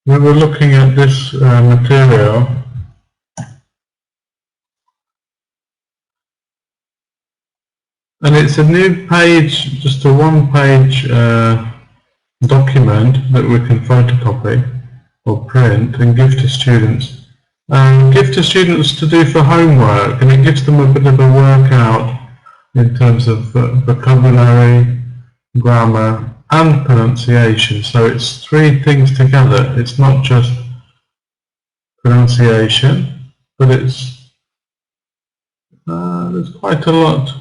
we were looking at this material, and it's a new page, just a one-page document that we can photocopy or print and give to students. Give to students to do for homework, and it gives them a bit of a workout in terms of vocabulary, grammar and pronunciation. So it's three things together. It's not just pronunciation, but it's there's quite a lot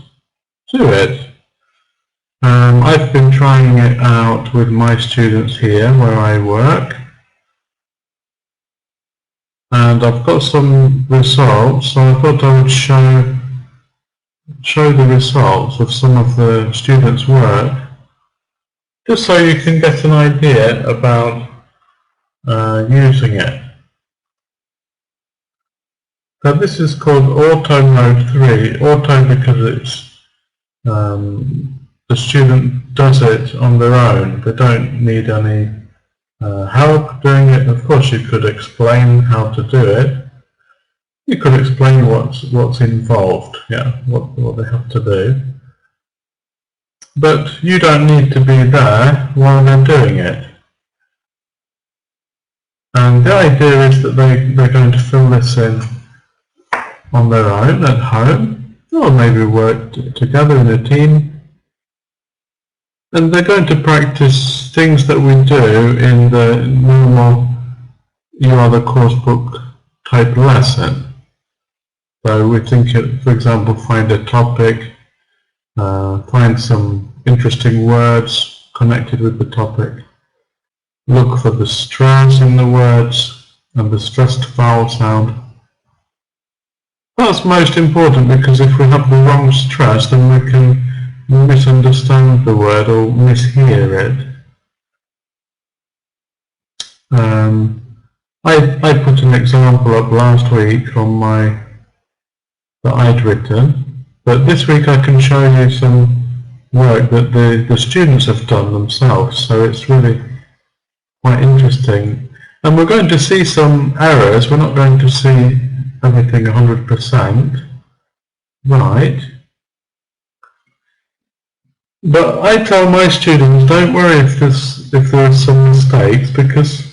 to it. I've been trying it out with my students here where I work, and I've got some results, so I thought I would show the results of some of the students' work, just so you can get an idea about using it. So this is called Auto Mode 3. Auto because it's the student does it on their own. They don't need any help doing it. Of course you could explain how to do it. You could explain what's involved, yeah, what they have to do. But you don't need to be there while they're doing it. And the idea is that they're going to fill this in on their own at home, or maybe work together in a team. And they're going to practice things that we do in the normal You Are the Coursebook type lesson. So we think, for example, find a topic, find some interesting words connected with the topic, look for the stress in the words and the stressed vowel sound. That's most important, because if we have the wrong stress, then we can misunderstand the word or mishear it. I put an example up last week from that I'd written, but this week I can show you some work that the students have done themselves, so it's really quite interesting. And we're going to see some errors. We're not going to see everything 100% right. But I tell my students, don't worry if there are some mistakes, because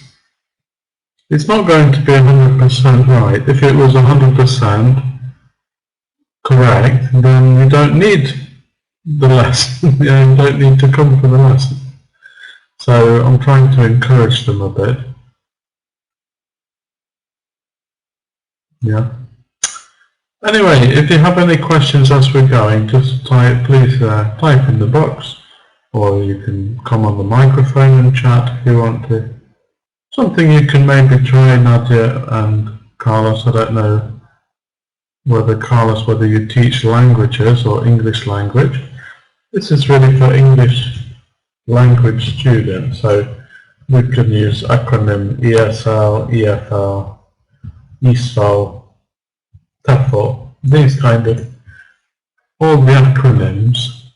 it's not going to be 100% right. If it was 100% correct, then you don't need the lesson. You don't need to come for the lesson. So I'm trying to encourage them a bit. Yeah. Anyway, if you have any questions as we're going, just please type in the box, or you can come on the microphone and chat if you want to. Something you can maybe try, Nadia and Carlos. I don't know whether you teach languages or English language. This is really for English language students, so we can use acronym ESL, EFL, ESOL, TEFL, these kind of, all the acronyms.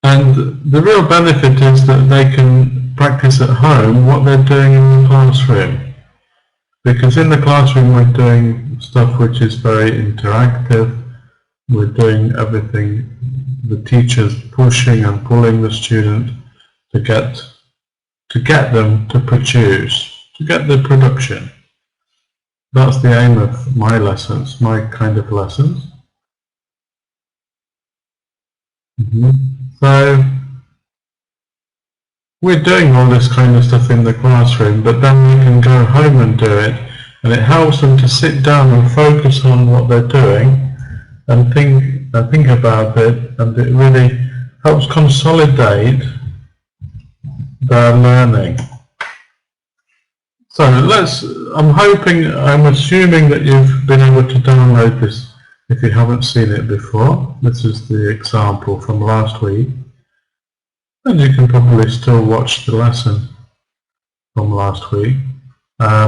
And the real benefit is that they can practice at home what they're doing in the classroom. Because in the classroom we're doing stuff which is very interactive. We're doing everything, the teacher's pushing and pulling the student to get them to produce, to get the production. That's the aim of my lessons, my kind of lessons. So we're doing all this kind of stuff in the classroom, but then we can go home and do it, and it helps them to sit down and focus on what they're doing and think about it, and it really helps consolidate their learning. So I'm assuming that you've been able to download this if you haven't seen it before. This is the example from last week. And you can probably still watch the lesson from last week. I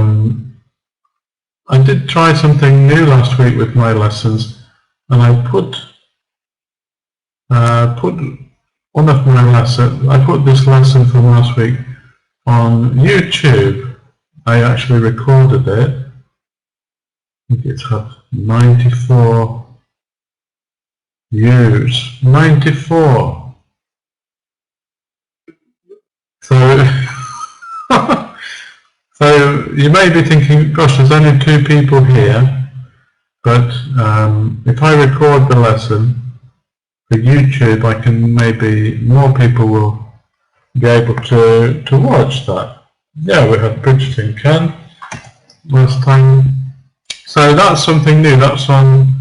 did try something new last week with my lessons, and I put one of my lessons, I put this lesson from last week on YouTube. I actually recorded it. I think it's had 94 views. 94! So, so you may be thinking, gosh, there's only 2 people here, but if I record the lesson for YouTube, I can maybe more people will be able to watch that. Yeah, we had Bridget and Ken last time. So that's something new, that's on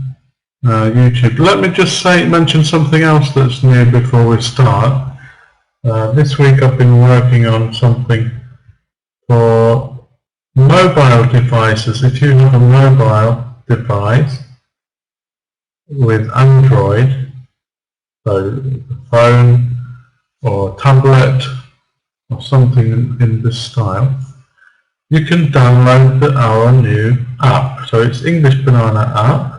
YouTube. Let me just mention something else that's new before we start. This week I've been working on something for mobile devices. If you have a mobile device with Android, so phone or tablet or something in this style, you can download our new app. So it's English Banana app.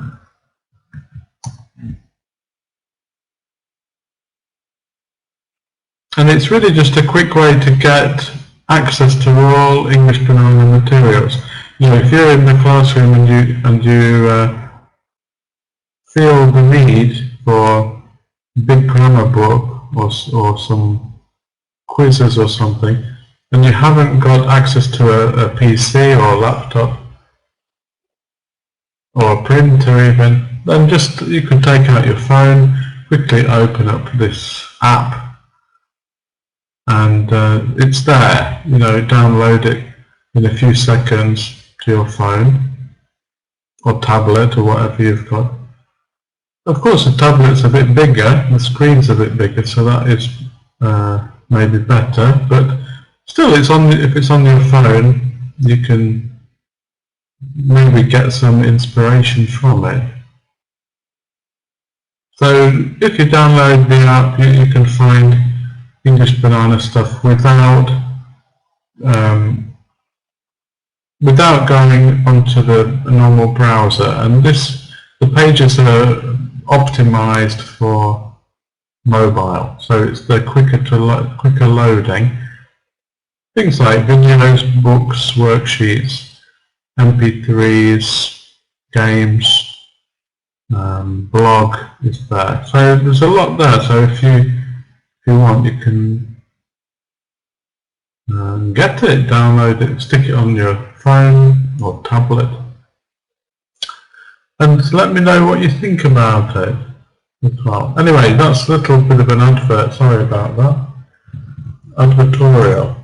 And it's really just a quick way to get access to all English Banana materials. You know, if you're in the classroom and you feel the need for a big grammar book or some quizzes or something, and you haven't got access to a PC or a laptop or a printer even, then just you can take out your phone, quickly open up this app, and it's there. You know, download it in a few seconds to your phone or tablet or whatever you've got. Of course, the tablet's a bit bigger, the screen's a bit bigger, so that is maybe better. But still, if it's on your phone, you can maybe get some inspiration from it. So if you download the app, you can find English Banana stuff without going onto the normal browser. And the pages are optimized for mobile, so they're quicker loading. Things like videos, books, worksheets, MP3s, games, blog is there. So there's a lot there. So if you want, you can get it, download it, stick it on your phone or tablet, and let me know what you think about it as well. Anyway, that's a little bit of an advert, sorry about that, advertorial.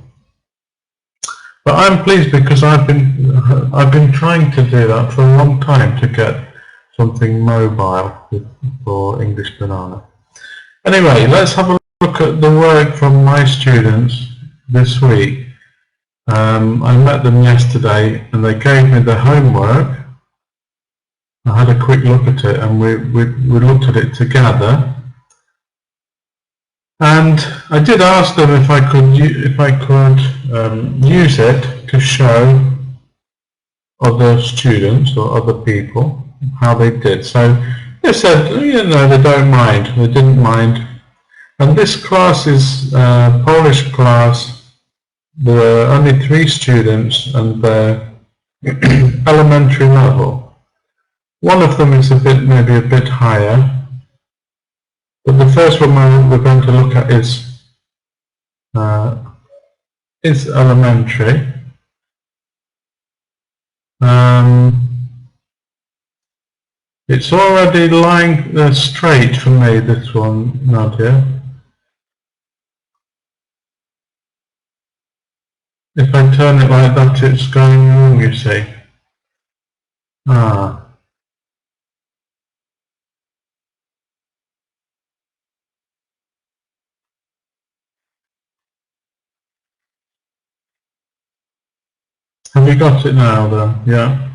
But I'm pleased because I've been trying to do that for a long time, to get something mobile for English Banana. Anyway, let's have a look at the work from my students this week. I met them yesterday and they gave me the homework. I had a quick look at it and we looked at it together. And I did ask them if I could use it to show other students or other people how they did. So they said, you know, they don't mind. They didn't mind. And this class is a Polish class. There are only 3 students and they're elementary level. One of them is maybe a bit higher. But the first one we're going to look at is elementary. It's already lying straight for me, this one, Nadia. If I turn it like that, it's going wrong, you see. Ah. Have you got it now then? Yeah.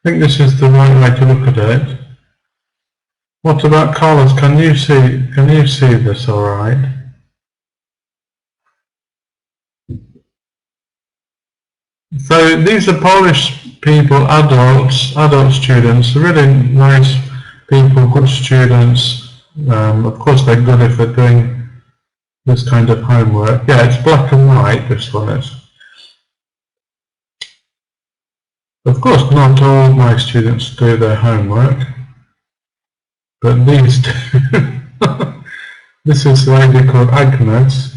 I think this is the right way to look at it. What about colours? Can you see this all right? So these are Polish people, adult students, really nice people, good students. Of course they're good if they're doing this kind of homework. Yeah, it's black and white, this one is. Of course, not all my students do their homework, but these do. This is a lady called Agnes.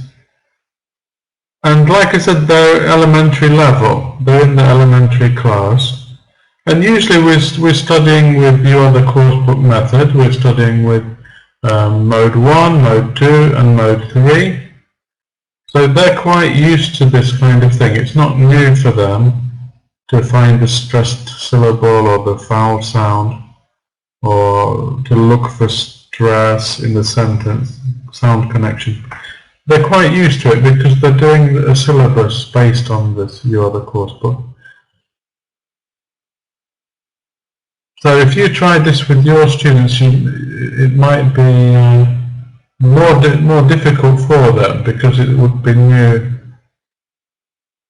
And like I said, they're elementary level. They're in the elementary class. And usually we're studying with your other course book method. We're studying with Mode 1, Mode 2 and Mode 3. So they're quite used to this kind of thing. It's not new for them to find the stressed syllable or the vowel sound, or to look for stress in the sentence, sound connection. They're quite used to it because they're doing a syllabus based on this your other course book. So if you try this with your students, it might be more difficult for them because it would be new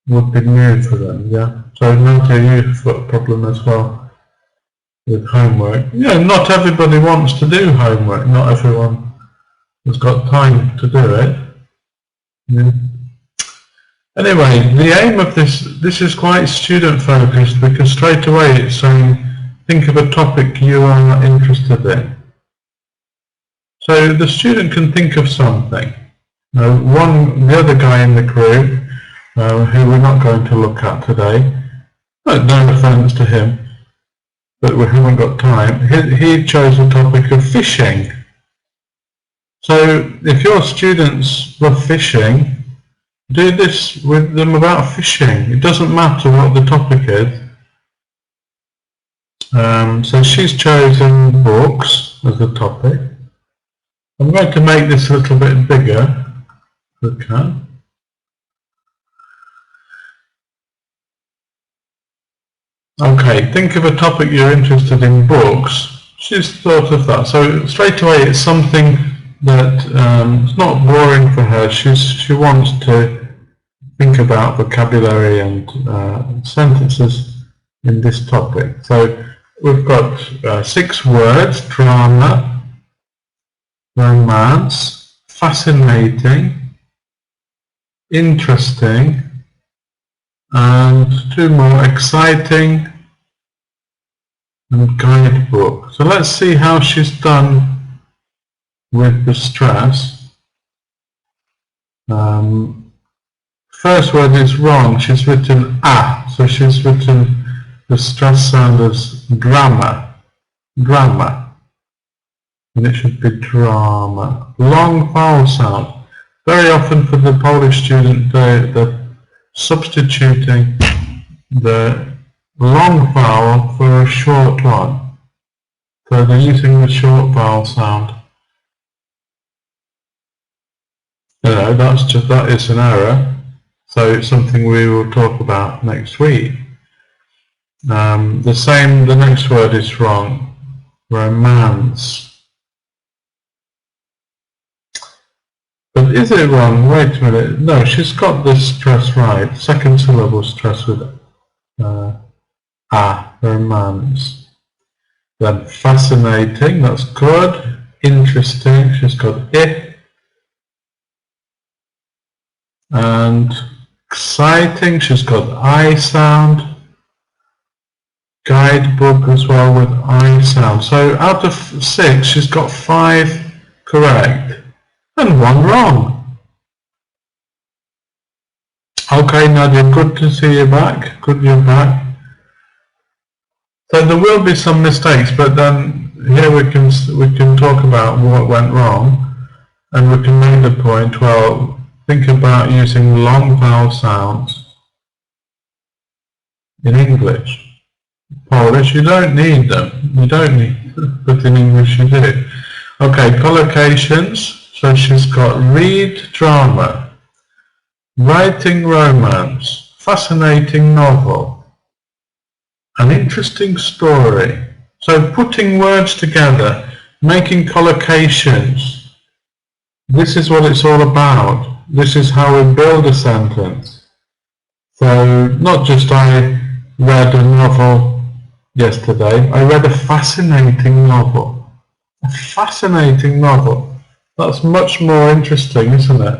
for them. Yeah. So Nata, you've got a problem as well with homework. Yeah, not everybody wants to do homework. Not everyone has got time to do it. Yeah. Anyway, the aim of this is quite student focused because straight away it's saying think of a topic you are interested in. So the student can think of something. The other guy in the group, who we're not going to look at today, but no offence to him, but we haven't got time, he chose the topic of fishing. So if your students love fishing, do this with them about fishing. It doesn't matter what the topic is. So she's chosen books as the topic. I'm going to make this a little bit bigger if I can. Okay, think of a topic you're interested in, books. She's thought of that. So straight away it's something that it's not boring for her. She wants to think about vocabulary and sentences in this topic. So we've got 6 words: drama, romance, fascinating, interesting, and 2 more: exciting and guidebook. So let's see how she's done with the stress. First word is wrong. She's written ah, so she's written the stress sound as drama, and it should be drama. Long vowel sound. Very often for the Polish student, they're substituting the long vowel for a short one. So they're using the short vowel sound. That is an error. So it's something we will talk about next week. The next word is wrong. Romance. But is it wrong? Wait a minute. No, she's got the stress right. Second syllable stress with romance. Then fascinating, that's good. Interesting, she's got I. And exciting, she's got I sound. Guidebook as well with I sound. So out of 6, she's got 5 correct and 1 wrong. Okay, Nadia, good to see you back. Good you're back. So there will be some mistakes, but then here we can talk about what went wrong, and we can make the point. Well, think about using long vowel sounds in English. Polish, you don't need them. You don't need them, but in English you do. Okay, collocations. So she's got read drama, writing romance, fascinating novel, an interesting story. So putting words together, making collocations. This is what it's all about. This is how we build a sentence. So not just I read a novel yesterday, I read a fascinating novel. A fascinating novel. That's much more interesting, isn't it?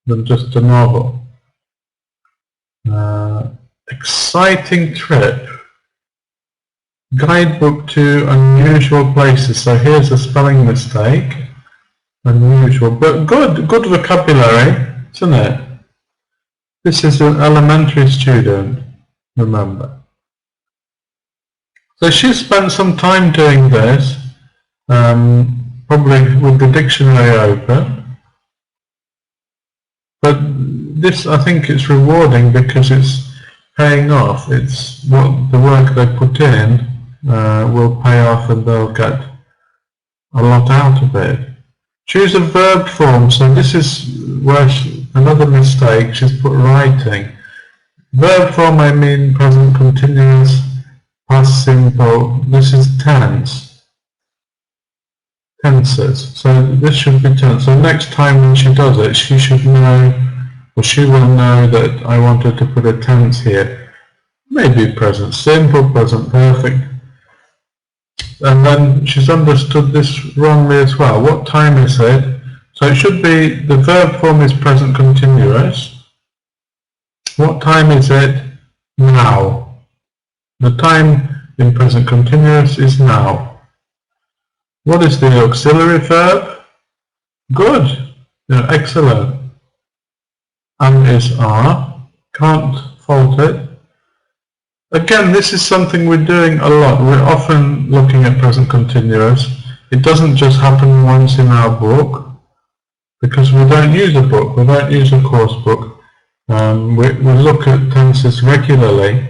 than just a novel. Exciting trip. Guidebook to unusual places. So here's a spelling mistake. Unusual, but good vocabulary, isn't it? This is an elementary student, remember. So she spent some time doing this, probably with the dictionary open. But this, I think, it's rewarding because it's paying off. It's what the work they put in will pay off, and they'll get a lot out of it. Choose a verb form. So this is where another mistake. She's put writing. Verb form, I mean present continuous, past simple. This is tense. Tenses. So this should be tense. So next time when she does it, she should know, or she will know that I wanted to put a tense here. Maybe present simple, present perfect. And then she's understood this wrongly as well. What time is it? So it should be, the verb form is present continuous. What time is it? Now. The time in present continuous is now. What is the auxiliary verb? Good. Excellent. And is are. Can't fault it. Again, this is something we're doing a lot. We're often looking at present continuous. It doesn't just happen once in our book, because we don't use a book, we don't use a course book. We look at tenses regularly.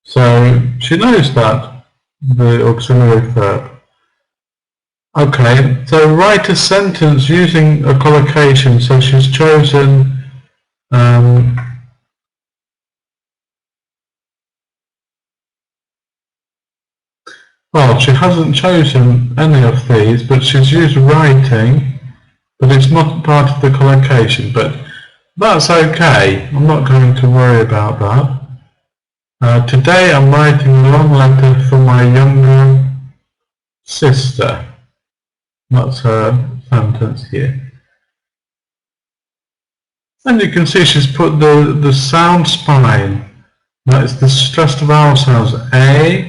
So she knows that, the auxiliary verb. Okay, so write a sentence using a collocation. So she's chosen well, she hasn't chosen any of these, but she's used writing, but it's not part of the collocation, but that's okay. I'm not going to worry about that. Today I'm writing a long letter for my younger sister. That's her sentence here. And you can see she's put the sound spine. That's the stressed vowel sounds. A,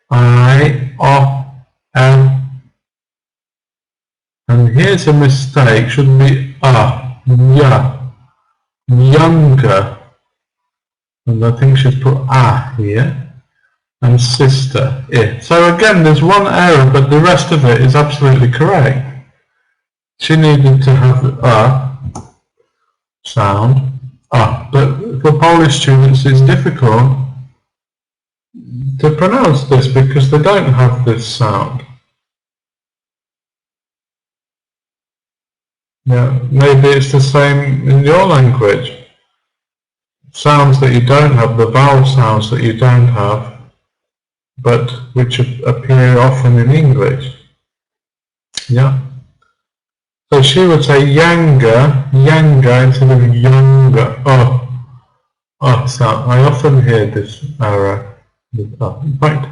I, O, L. And here's a mistake, should be ya, younger. And I think she's put here. And sister, I. So again, there's one error, but the rest of it is absolutely correct. She needed to have the sound, but for Polish students it's difficult to pronounce this because they don't have this sound. Yeah, maybe it's the same in your language. Sounds that you don't have, the vowel sounds that you don't have, but which appear often in English. Yeah. So she would say younger instead of younger. So I often hear this error. In fact,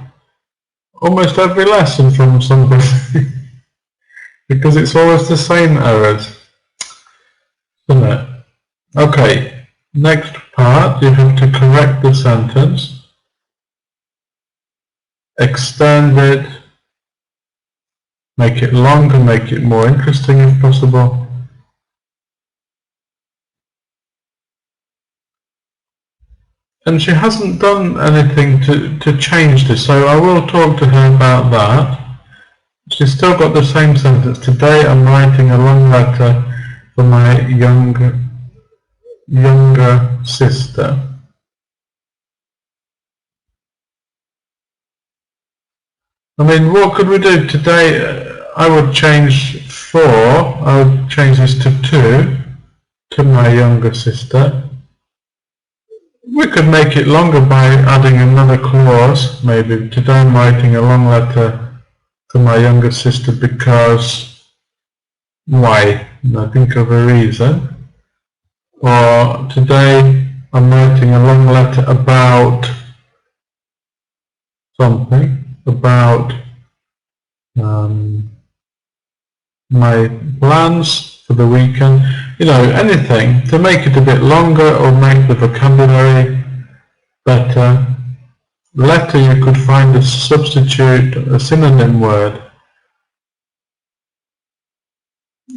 almost every lesson from somebody, because it's always the same errors, isn't it? Okay, next part, you have to correct the sentence, extend it, make it longer, make it more interesting if possible. And she hasn't done anything to change this, so I will talk to her about that. She's still got the same sentence. Today I'm writing a long letter for my younger sister. I mean, what could we do today? I would change 4, I would change this to 2, to my younger sister. We could make it longer by adding another clause, maybe. Today I'm writing a long letter to my younger sister because why? And I think of a reason. Or today I'm writing a long letter about something, about my plans for the weekend. you know, anything to make it a bit longer or make the vocabulary better. Letter, you could find a substitute, a synonym word.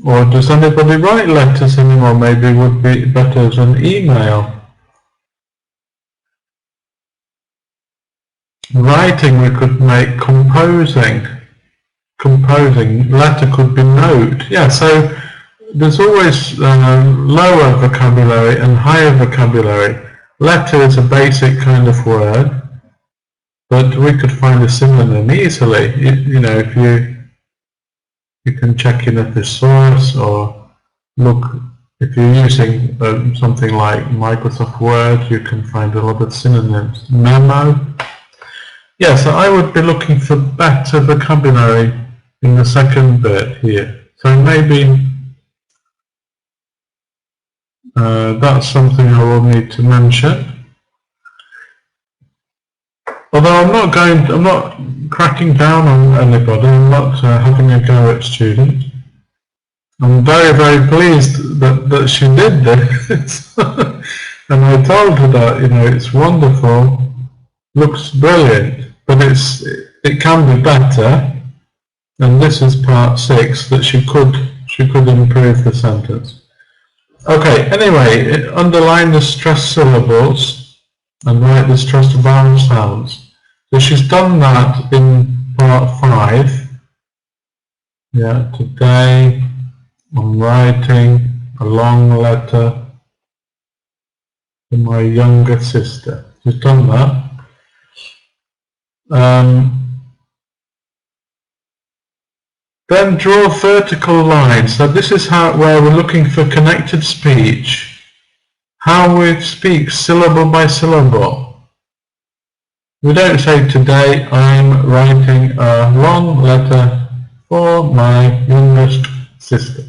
Or does anybody write letters anymore? Maybe it would be better as an email. Writing, we could make composing. Composing, letter could be note. Yeah, so there's always lower vocabulary and higher vocabulary. Letter is a basic kind of word, but we could find a synonym easily. You know, if you can check in a thesaurus or look, if you're using something like Microsoft Word, you can find a lot of synonyms. Memo. Yeah, so I would be looking for better vocabulary in the second bit here. So maybe that's something I will need to mention. Although I'm not cracking down on anybody, I'm not having a go at students. I'm very, very pleased that she did this. And I told her that, you know, it's wonderful, looks brilliant, but it can be better. And this is part 6, that she could improve the sentence. Okay, anyway, underline the stressed syllables and write the stressed vowel sounds. So she's done that in part 5. Yeah, today I'm writing a long letter to my younger sister. She's done that. Then draw vertical lines. So this is where we're looking for connected speech. How we speak syllable by syllable. We don't say today I'm writing a long letter for my youngest sister.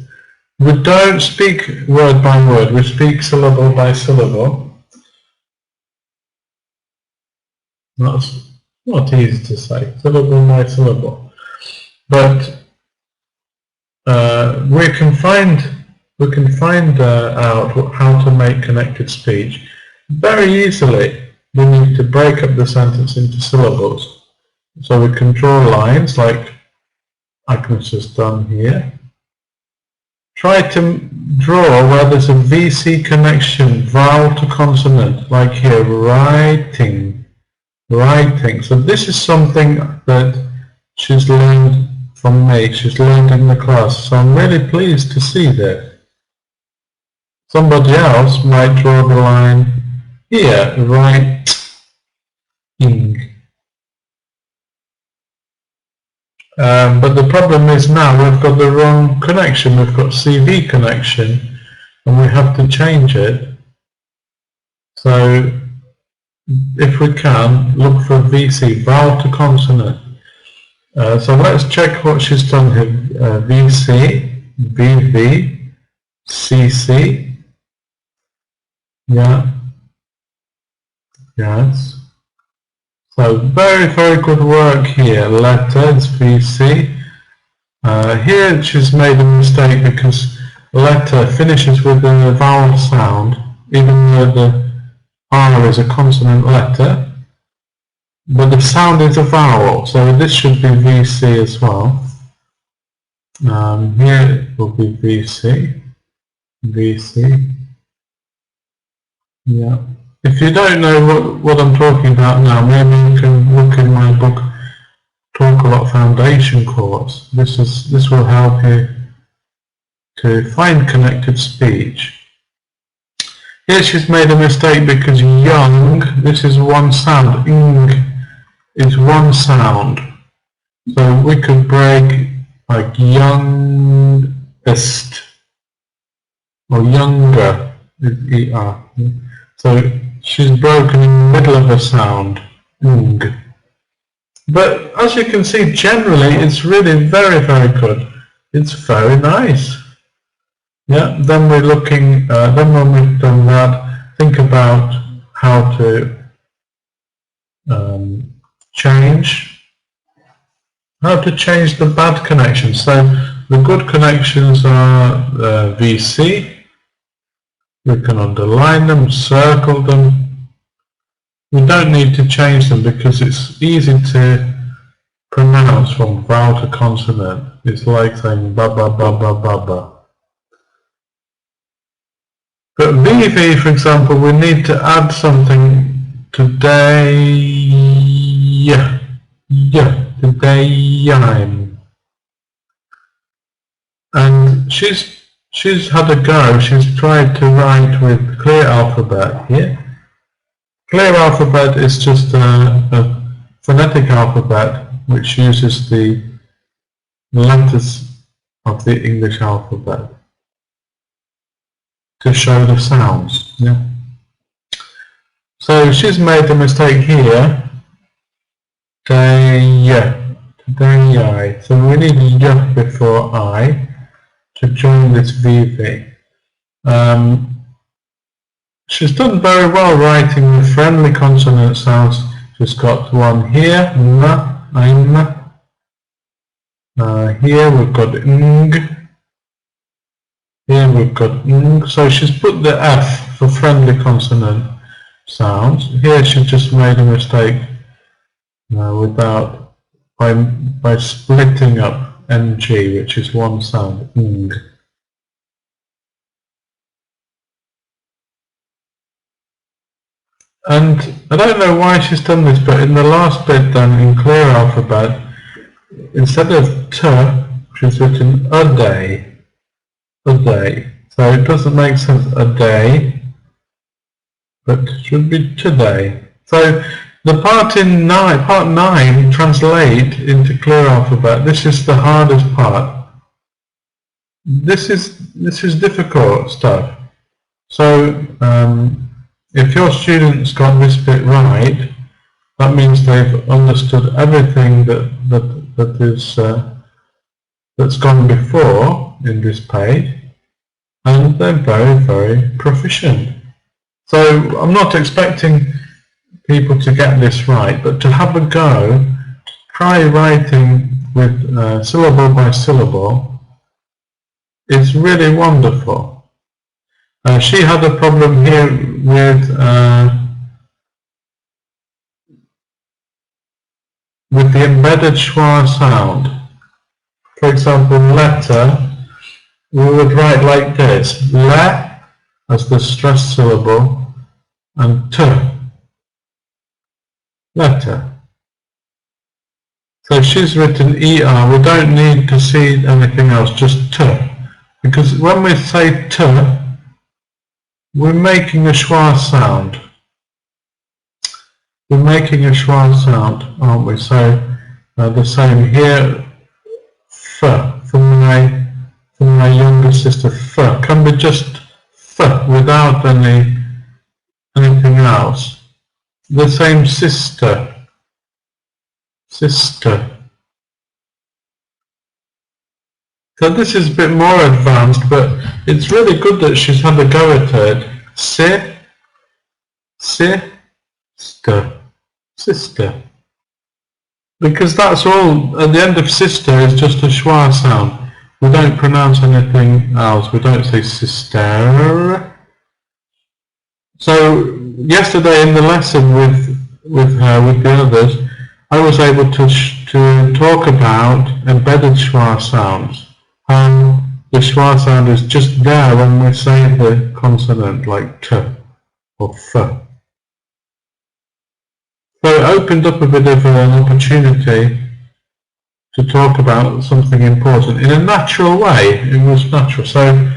We don't speak word by word, we speak syllable by syllable. That's not easy to say, syllable by syllable. But we can find out how to make connected speech very easily. We need to break up the sentence into syllables. So we can draw lines like Agnes has done here. Try to draw where there's a VC connection, vowel to consonant, like here, writing, writing. So this is something that she's learned from me, she's learned in the class. So I'm really pleased to see this. Somebody else might draw the line here, writing. But the problem is now we've got the wrong connection, we've got CV connection, and we have to change it. So if we can, look for VC, vowel to consonant. So let's check what she's done here. VC, VV, CC. Yeah. Yes. So very, very good work here. Letter is VC. Here she's made a mistake because letter finishes with a vowel sound, even though the R is a consonant letter. But the sound is a vowel, so this should be VC as well. Here it will be VC. VC. Yeah. If you don't know what I'm talking about now, maybe you can look in my book, Talk A Lot Foundation course. This will help you to find connected speech. Here she's made a mistake because young, this is one sound, ing is one sound. So we could break like youngest or younger is ER. So she's broken in the middle of a sound, ing. But as you can see, generally it's really very, very good. It's very nice. Yeah, then we're looking, then when we've done that, think about how to change the bad connections. So the good connections are VC, We can underline them, circle them. We don't need to change them because it's easy to pronounce from vowel to consonant. It's like saying ba ba ba ba ba ba. But VV, for example, we need to add something today. Yeah, today I'm. And she's had a go. She's tried to write with clear alphabet here. Clear alphabet is just a phonetic alphabet which uses the letters of the English alphabet to show the sounds. Yeah. So she's made a mistake here. Today I. So we need y before I to join this VV. She's done very well writing the friendly consonant sounds. She's got one here, n, I'm. Here we've got ng. Here we've got ng. So she's put the F for friendly consonant sounds. Here she's just made a mistake by splitting up ng, which is one sound, ng. And I don't know why she's done this, but in the last bit then in clear alphabet, instead of t, she's written a day. So it doesn't make sense a day, but it should be today. So the part 9, translate into clear alphabet. This is the hardest part. This is difficult stuff. So if your students got this bit right, that means they've understood everything that's gone before in this page, and they're very, very proficient. So I'm not expecting people to get this right, but to have a go, try writing with syllable by syllable is really wonderful. She had a problem here with the embedded schwa sound. For example, letter, we would write like this: le as the stressed syllable, and t, letter. So she's written er. We don't need to see anything else, just t, because when we say t, we're making a schwa sound. We're making a schwa sound, aren't we? So the same here. F for my younger sister. F can be just f without anything else. The same sister. So this is a bit more advanced, but it's really good that she's had a go at it. Sister. Because that's all, at the end of sister is just a schwa sound. We don't pronounce anything else. We don't say sister. So yesterday in the lesson with the others, I was able to talk about embedded schwa sounds. The schwa sound is just there when we say the consonant like t or f. So it opened up a bit of an opportunity to talk about something important in a natural way. It was natural. So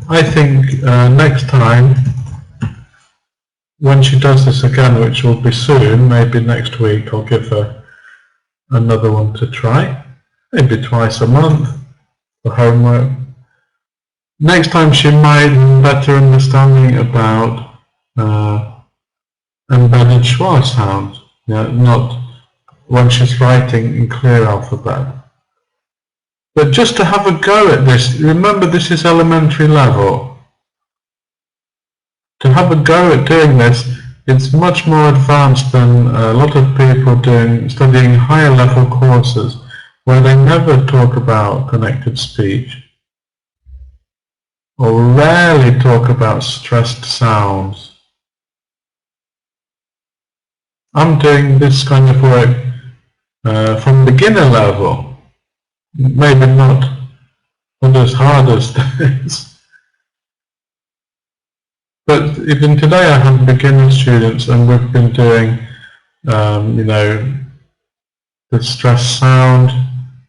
I think next time, when she does this again, which will be soon, maybe next week, I'll give her another one to try. Maybe twice a month for homework. Next time she might have better understanding about embedded schwa sounds, not when she's writing in clear alphabet. But just to have a go at this, remember this is elementary level. To have a go at doing this, it's much more advanced than a lot of people studying higher level courses where they never talk about connected speech. or rarely talk about stressed sounds. I'm doing this kind of work from beginner level, maybe not as hard as this. But even today I have beginner students and we've been doing, you know, the stress sound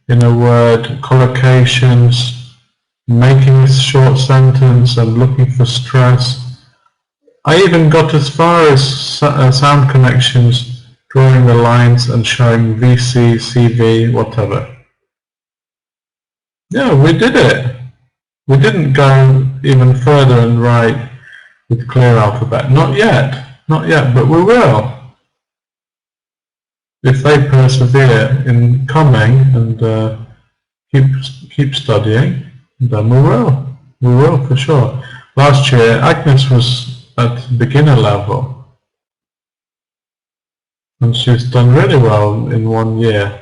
in a word, collocations, making a short sentence and looking for stress. I even got as far as sound connections, drawing the lines and showing VC, CV, whatever. Yeah, we did it. We didn't go even further and write with clear alphabet. Not yet, but we will. If they persevere in coming and keep studying, then we will. We will for sure. Last year, Agnes was at beginner level, and she's done really well in 1 year.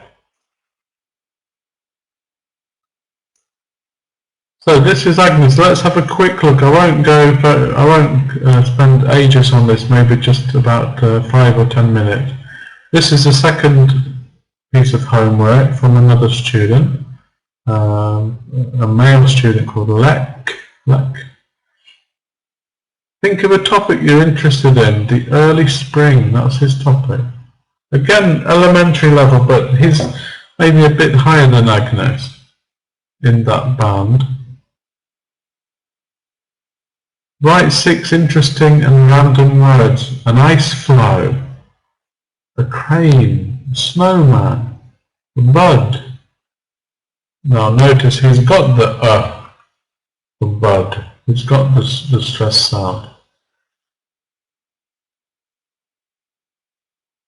So this is Agnes. Let's have a quick look. I won't spend ages on this. Maybe just about 5 or 10 minutes. This is the second piece of homework from another student, a male student called Lek. Think of a topic you're interested in. The early spring. That's his topic. Again, elementary level, but he's maybe a bit higher than Agnes in that band. Write 6 interesting and random words. An ice floe, a crane, a snowman, a bud. Now notice he's got the bud. He's got the stress sound.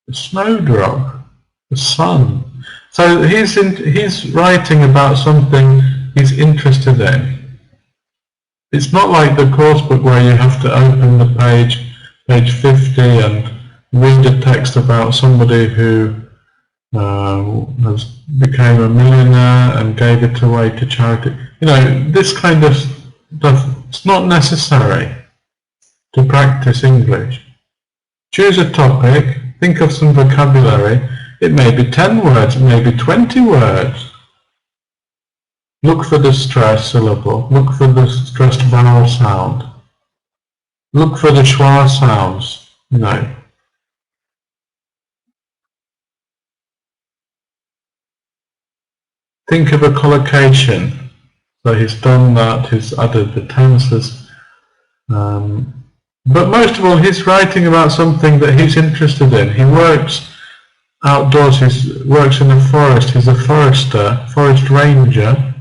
A snowdrop, the sun. So he's writing about something he's interested in. It's not like the course book where you have to open the page 50, and read a text about somebody who became a millionaire and gave it away to charity. You know, this kind of stuff, it's not necessary to practice English. Choose a topic, think of some vocabulary. It may be 10 words, it may be 20 words. Look for the stressed syllable, look for the stressed vowel sound. Look for the schwa sounds, you know. Think of a collocation. So he's done that, he's added the tenses. But most of all, he's writing about something that he's interested in. He works outdoors, he works in the forest, he's a forester, forest ranger.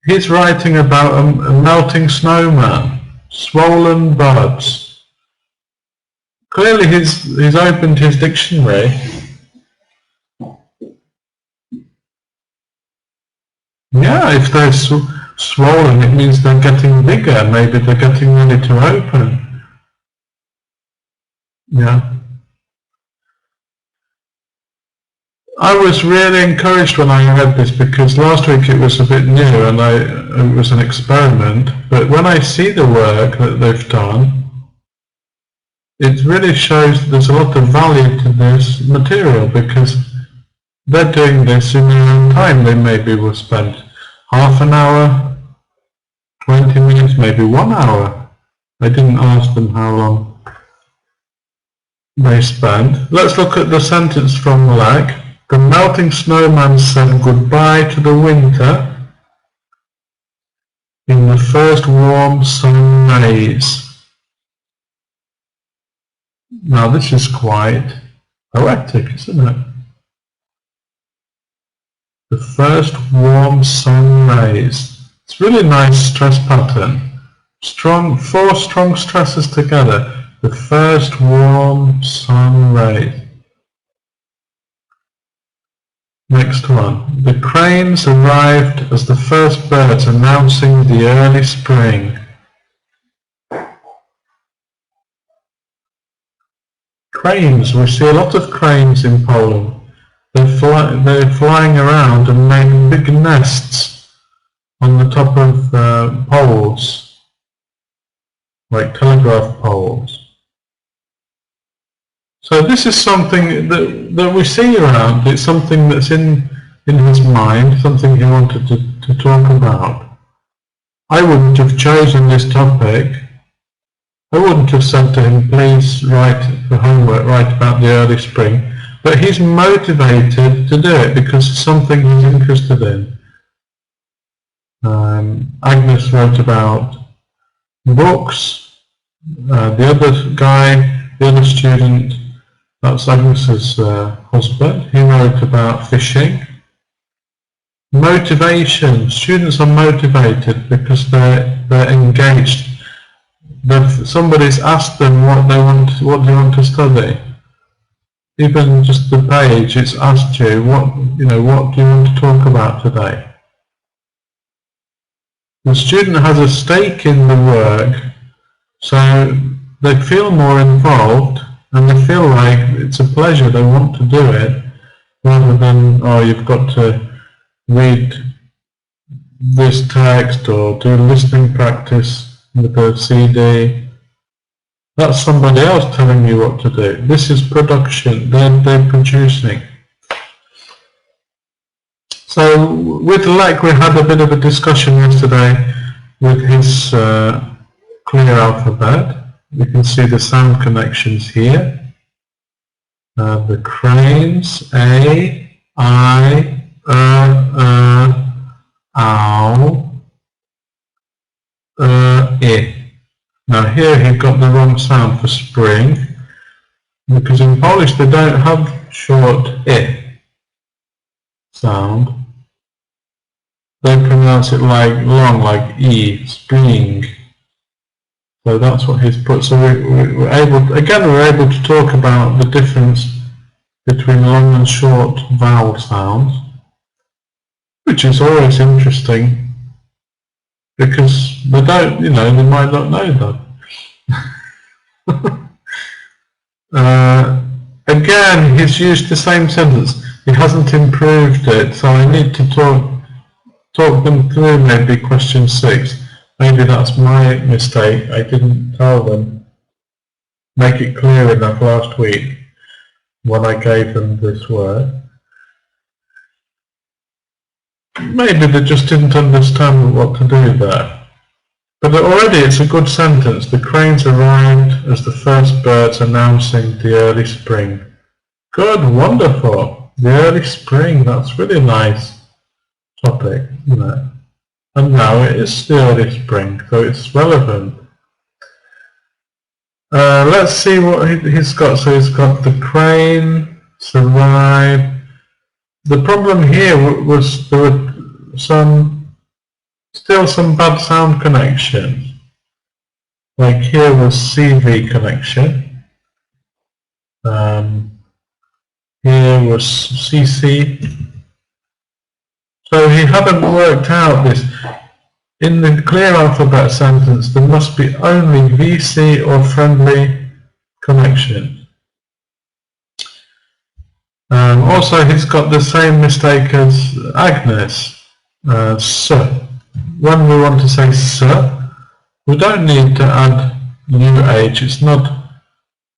He's writing about a melting snowman, swollen buds. Clearly he's opened his dictionary. Yeah, if they're swollen, it means they're getting bigger. Maybe they're getting ready to open. Yeah. I was really encouraged when I read this, because last week it was a bit new and it was an experiment. But when I see the work that they've done, it really shows there's a lot of value to this material, because they're doing this in their own time. They maybe will spend half an hour, 20 minutes, maybe 1 hour. I didn't ask them how long they spent. Let's look at the sentence from Lek. The melting snowman said goodbye to the winter in the first warm sun rays. Now this is quite poetic, isn't it? The first warm sun rays. It's really nice stress pattern. Four strong stresses together. The first warm sun rays. Next one. The cranes arrived as the first birds announcing the early spring. Cranes. We see a lot of cranes in Poland. They're flying around and making big nests on the top of poles, like telegraph poles. So this is something that we see around. It's something that's in his mind, something he wanted to talk about. I wouldn't have chosen this topic. I wouldn't have said to him, please write the homework, write about the early spring. But he's motivated to do it because it's something he's interested in. Agnes wrote about books. The other guy, the other student, that's Agnes's husband, he wrote about fishing. Motivation. Students are motivated because they're engaged. Somebody's asked them what they want to study. Even just the page, it's asked you what do you want to talk about today. The student has a stake in the work, so they feel more involved and they feel like it's a pleasure, they want to do it, rather than, oh, you've got to read this text or do listening practice with a CD. That's somebody else telling you what to do. This is production, they're producing. So with Lek, we had a bit of a discussion yesterday with his clear alphabet. You can see the sound connections here. The cranes, A, I, ow, I. Now here he got the wrong sound for spring, because in Polish they don't have short I sound. They pronounce it like long, like E, spring. So that's what he's put. So we're able to talk about the difference between long and short vowel sounds, which is always interesting, because they don't, they might not know that. Again, he's used the same sentence. He hasn't improved it, so I need to talk them through maybe question 6. Maybe that's my mistake. I didn't tell them, make it clear enough last week when I gave them this word. Maybe they just didn't understand what to do there. But already it's a good sentence. The cranes arrived as the first birds announcing the early spring. Good, wonderful. The early spring, that's really nice topic, isn't it? And now it is the early spring, so it's relevant. Let's see what he's got. So he's got the crane, survive. The problem here was there were still some bad sound connections. Like here was CV connection. Here was CC. So he hadn't worked out this. In the clear alphabet sentence, there must be only VC or friendly connections. Also, he's got the same mistake as Agnes. When we want to say s, we don't need to add UH. It's not,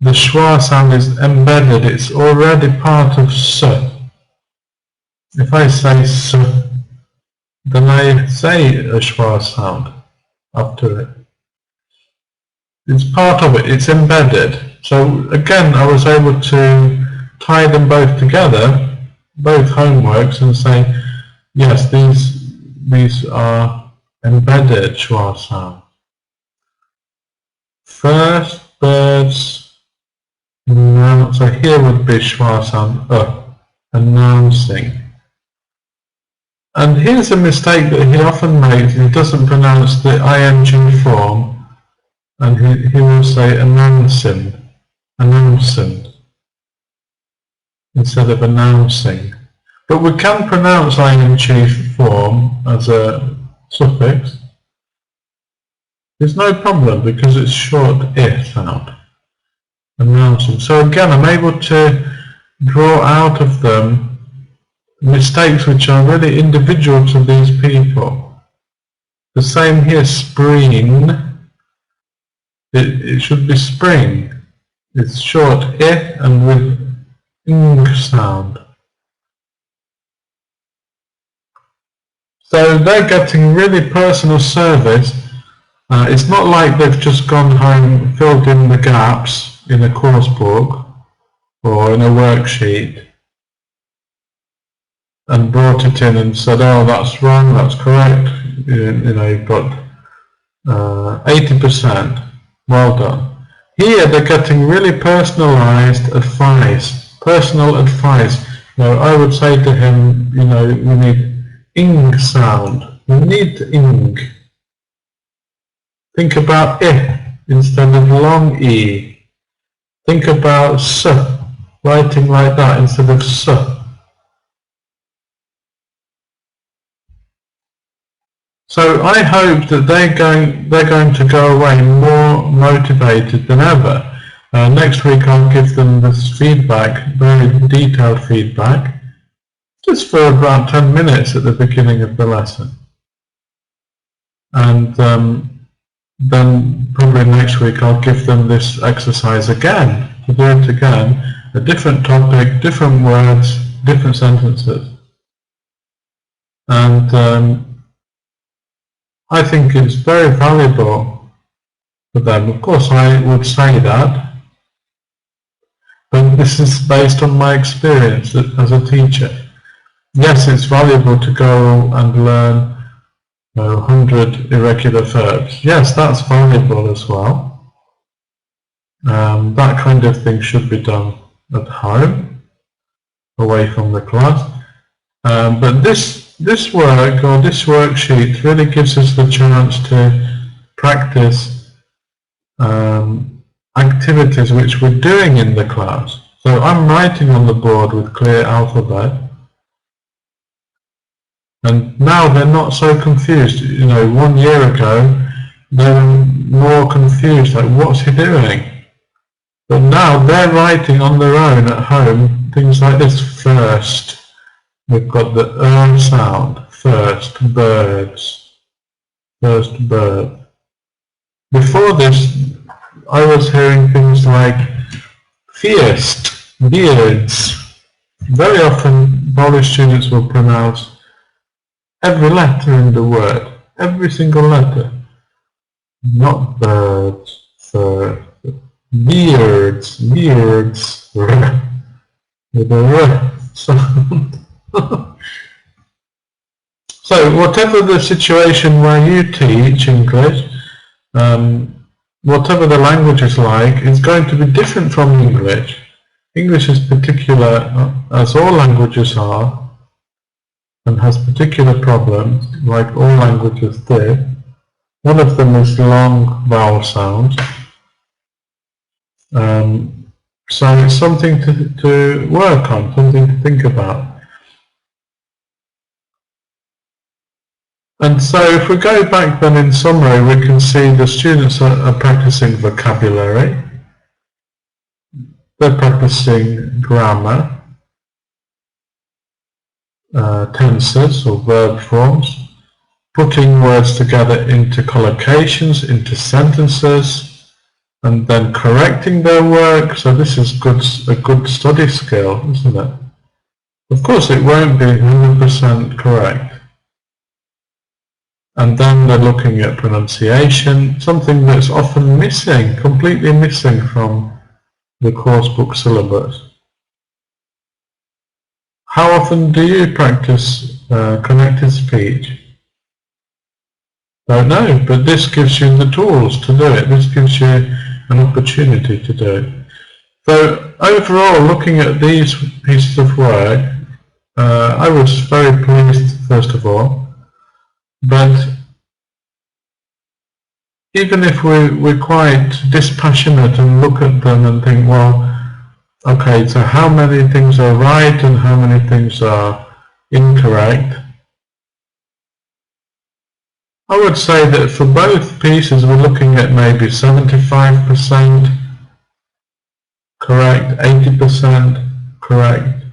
the schwa sound is embedded. It's already part of s. If I say s, then I say a schwa sound after it. It's part of it, it's embedded. So again, I was able to tie them both together, both homeworks, and say, yes, these are embedded schwa sounds. First birds, so here would be schwa sound, announcing. And here's a mistake that he often makes. He doesn't pronounce the ing form, and he will say announcing, instead of announcing. But we can pronounce ing form as a suffix. There's no problem because it's short I sound. Announcing. So again, I'm able to draw out of them mistakes which are really individual to these people. The same here, spring. It should be spring. It's short I and with ing sound. So they're getting really personal service. It's not like they've just gone home, filled in the gaps in a course book or in a worksheet and brought it in and said, oh, that's wrong, that's correct. You know, you've got 80%. Well done. Here they're getting really personalised advice, personal advice. You know, I would say to him, you know, we need ing sound. We need ing. Think about I instead of long E. Think about s, writing like that instead of s. So I hope that they're going to go away more motivated than ever. Next week I'll give them this feedback, very detailed feedback, just for about 10 minutes at the beginning of the lesson. And then probably next week I'll give them this exercise again, to do it again, a different topic, different words, different sentences. And I think it's very valuable for them. Of course I would say that, but this is based on my experience as a teacher. Yes, it's valuable to go and learn 100 irregular verbs. Yes, that's valuable as well. That kind of thing should be done at home, away from the class. But this work or this worksheet really gives us the chance to practice activities which we're doing in the class. So I'm writing on the board with clear alphabet. And now they're not so confused. You know, 1 year ago, they were more confused, like, what's he doing? But now they're writing on their own at home, things like this: first. We've got the sound, first, birds, first bird. Before this, I was hearing things like first, beards. Very often, Polish students will pronounce every letter in the word, every single letter. Not birds, first, beards, beards, with a r sound. So whatever the situation where you teach English, whatever the language is like, is going to be different from English. English is particular, as all languages are, and has particular problems, like all languages do. One of them is long vowel sounds. So it's something to work on, something to think about. And so if we go back then in summary, we can see the students are practicing vocabulary, they're practicing grammar, tenses or verb forms, putting words together into collocations, into sentences, and then correcting their work. So this is a good study skill, isn't it? Of course it won't be 100% correct. And then they're looking at pronunciation, something that's often missing, completely missing from the course book syllabus. How often do you practice connected speech? Don't know, but this gives you the tools to do it. This gives you an opportunity to do it. So overall, looking at these pieces of work, I was very pleased, first of all. But even if we're quite dispassionate and look at them and think, well, okay, so how many things are right and how many things are incorrect? I would say that for both pieces we're looking at maybe 75% correct, 80% correct,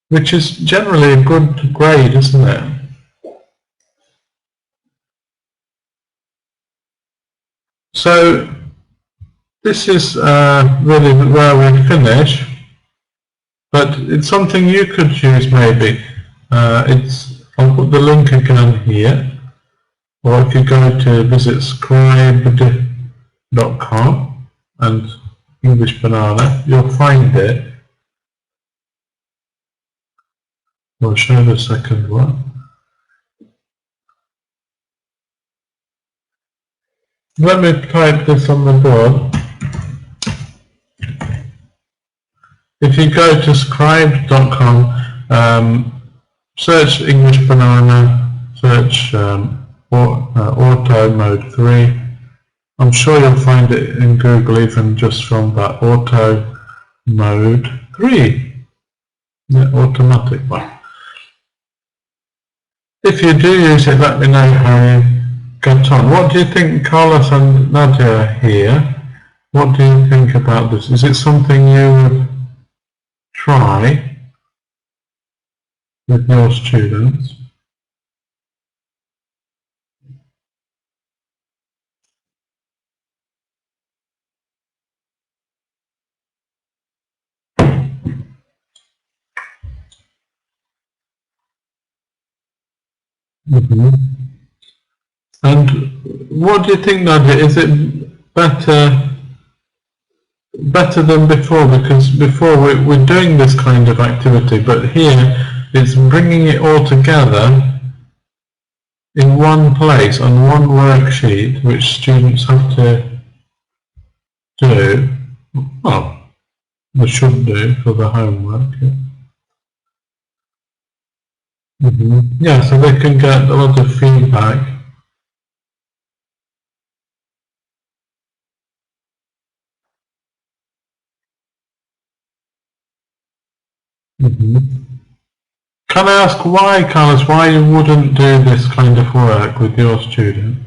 which is generally a good grade, isn't it? So this is really where we finish, but it's something you could use maybe. I'll put the link again here, or if you go to visit scribed.com and English Banana, you'll find it. I'll show the second one. Let me type this on the board. If you go to scribed.com, search English Banana, search Auto Mode 3. I'm sure you'll find it in Google even just from that Auto Mode 3. The automatic one. If you do use it, let me know how you get on. What do you think, Carlos and Nadia here? What do you think about this? Is it something you would try with your students? Mm-hmm. And what do you think, Nadia? Is it better than before? Because before we're doing this kind of activity, but here it's bringing it all together in one place on one worksheet, which students have to do. Well, they should do for the homework. Yeah. Yeah, so they can get a lot of feedback. Can I ask why, Carlos, why you wouldn't do this kind of work with your student?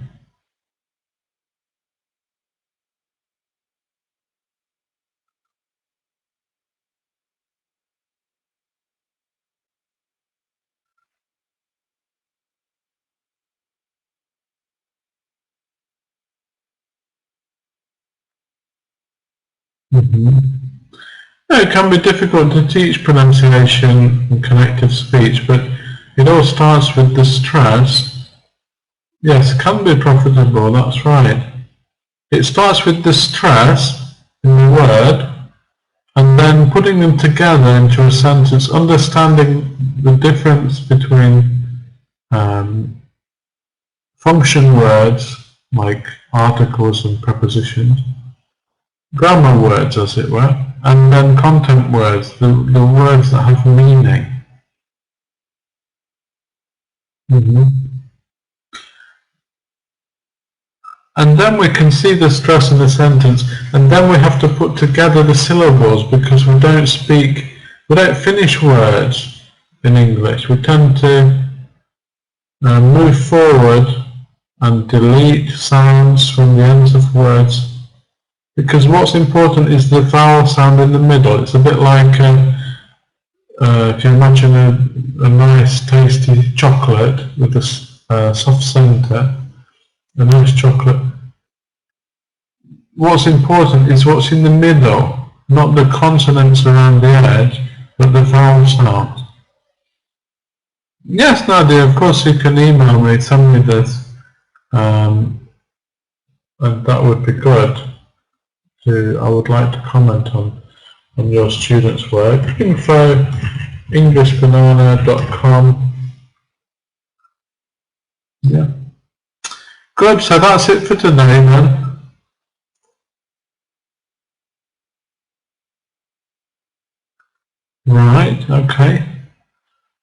It can be difficult to teach pronunciation and connected speech, but it all starts with the stress. Yes, it can be profitable, that's right. It starts with the stress in the word, and then putting them together into a sentence, understanding the difference between function words, like articles and prepositions, grammar words, as it were, and then content words, the words that have meaning. And then we can see the stress in the sentence, and then we have to put together the syllables, because we don't finish words in English. We tend to move forward and delete sounds from the ends of words, because what's important is the vowel sound in the middle. It's a bit like if you imagine a nice tasty chocolate with a soft centre, a nice chocolate. What's important is what's in the middle, not the consonants around the edge, but the vowel sound. Yes, Nadia, of course you can email me, send me this, and that would be good. I would like to comment on your students' work. Info englishbanana.com. Yeah. Good, so that's it for today then. Right, okay.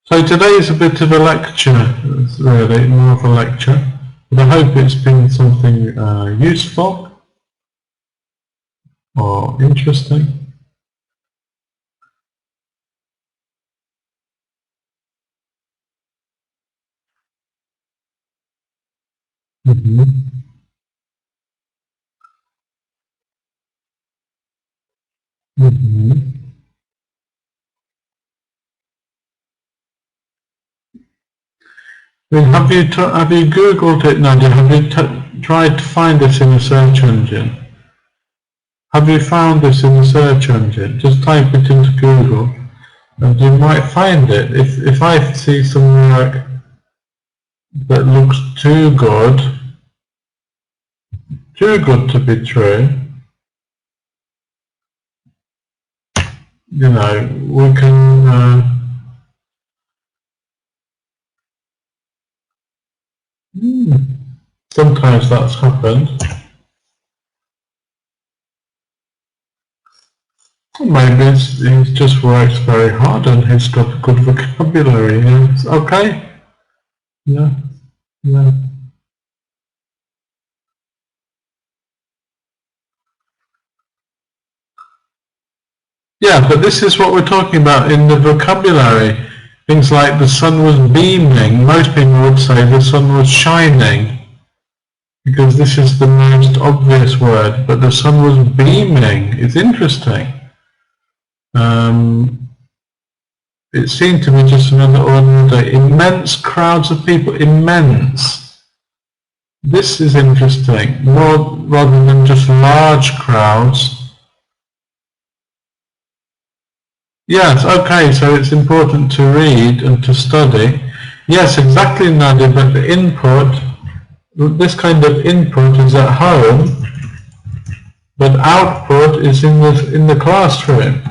So today is a bit of a lecture, really, more of a lecture. But I hope it's been something useful or interesting. I mean, have you Googled it, Nadia? Have you tried to find this in a search engine? Have you found this in the search engine? Just type it into Google and you might find it. If I see some work that looks too good to be true, you know, we can sometimes that's happened. Maybe he just works very hard and he's got a good vocabulary. Yeah. It's okay. Yeah. Yeah. Yeah, but this is what we're talking about in the vocabulary. Things like the sun was beaming. Most people would say the sun was shining, because this is the most obvious word, but the sun was beaming. It's interesting. It seemed to be just another ordinary day. Immense crowds of people. Immense. This is interesting. More rather than just large crowds. Yes, okay, so it's important to read and to study. Yes, exactly, Nadia, but the input, this kind of input is at home, but output is in the classroom.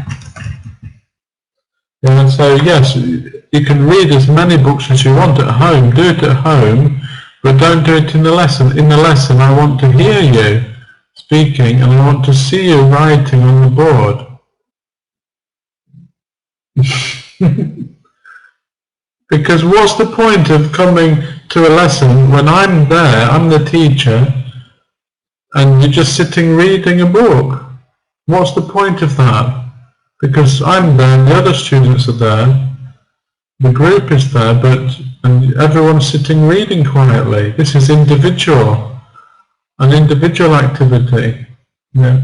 And so yes, you can read as many books as you want at home, do it at home, but don't do it in the lesson. In the lesson I want to hear you speaking and I want to see you writing on the board. Because what's the point of coming to a lesson when I'm there, I'm the teacher, and you're just sitting reading a book? What's the point of that? Because I'm there, the other students are there, the group is there, and everyone's sitting reading quietly. This is individual, an individual activity. Yeah.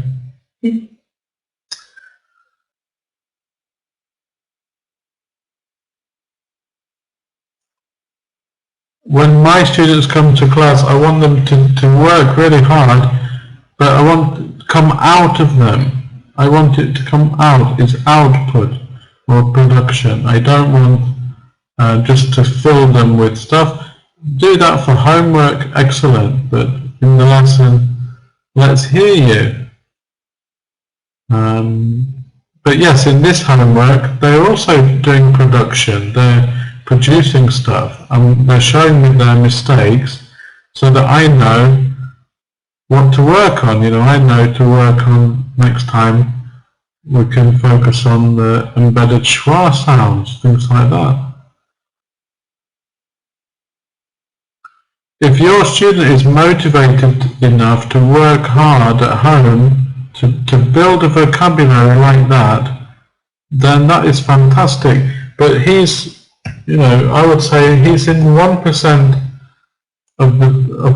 When my students come to class, I want them to work really hard, but I want to come out of them. I want it to come out. It's output or production. I don't want just to fill them with stuff. Do that for homework, excellent, but in the lesson, let's hear you. But yes, in this homework, they're also doing production. They're producing stuff, and they're showing me their mistakes so that I know what to work on. You know, I know to work on next time. We can focus on the embedded schwa sounds, things like that. If your student is motivated enough to work hard at home to build a vocabulary like that, then that is fantastic. But he's, you know, I would say he's in 1% of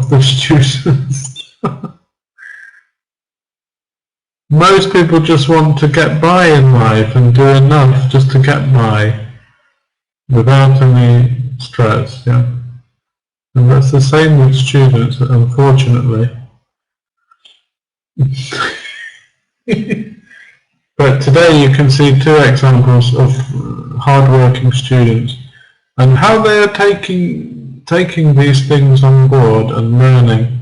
the students. Most people just want to get by in life and do enough just to get by without any stress, yeah. And that's the same with students, unfortunately. But today you can see two examples of hard-working students and how they are taking these things on board and learning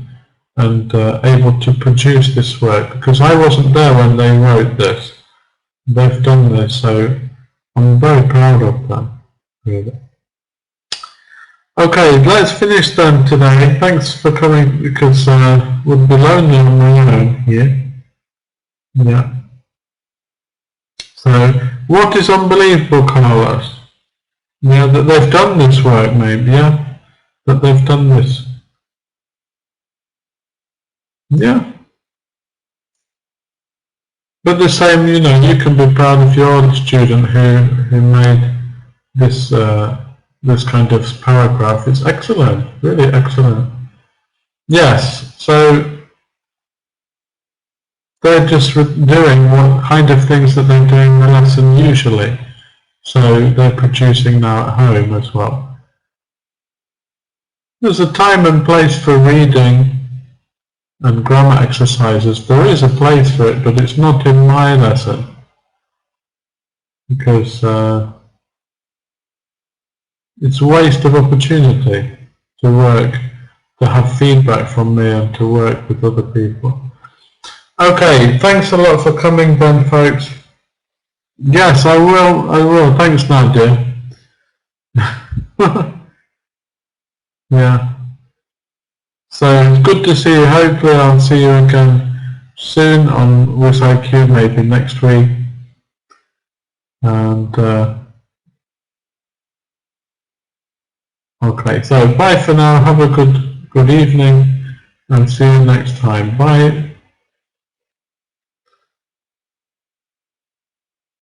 and able to produce this work, because I wasn't there when they wrote this. They've done this, so I'm very proud of them, really. Okay, let's finish then today. Thanks for coming, because we'd be lonely on my own here. Yeah. So, what is unbelievable, Carlos? Yeah, that they've done this work, maybe, yeah? That they've done this. Yeah. But the same, you know, you can be proud of your student who made this this kind of paragraph. It's excellent, really excellent. Yes, so they're just doing what kind of things that they're doing in the lesson usually. So they're producing now at home as well. There's a time and place for reading and grammar exercises. There is a place for it, but it's not in my lesson, because it's a waste of opportunity to work, to have feedback from me and to work with other people. Okay, thanks a lot for coming then, folks. Yes, I will. Thanks, Nadia. Yeah. So it's good to see you. Hopefully I'll see you again soon on WizIQ, maybe next week. And okay, so bye for now. Have a good evening and see you next time. Bye.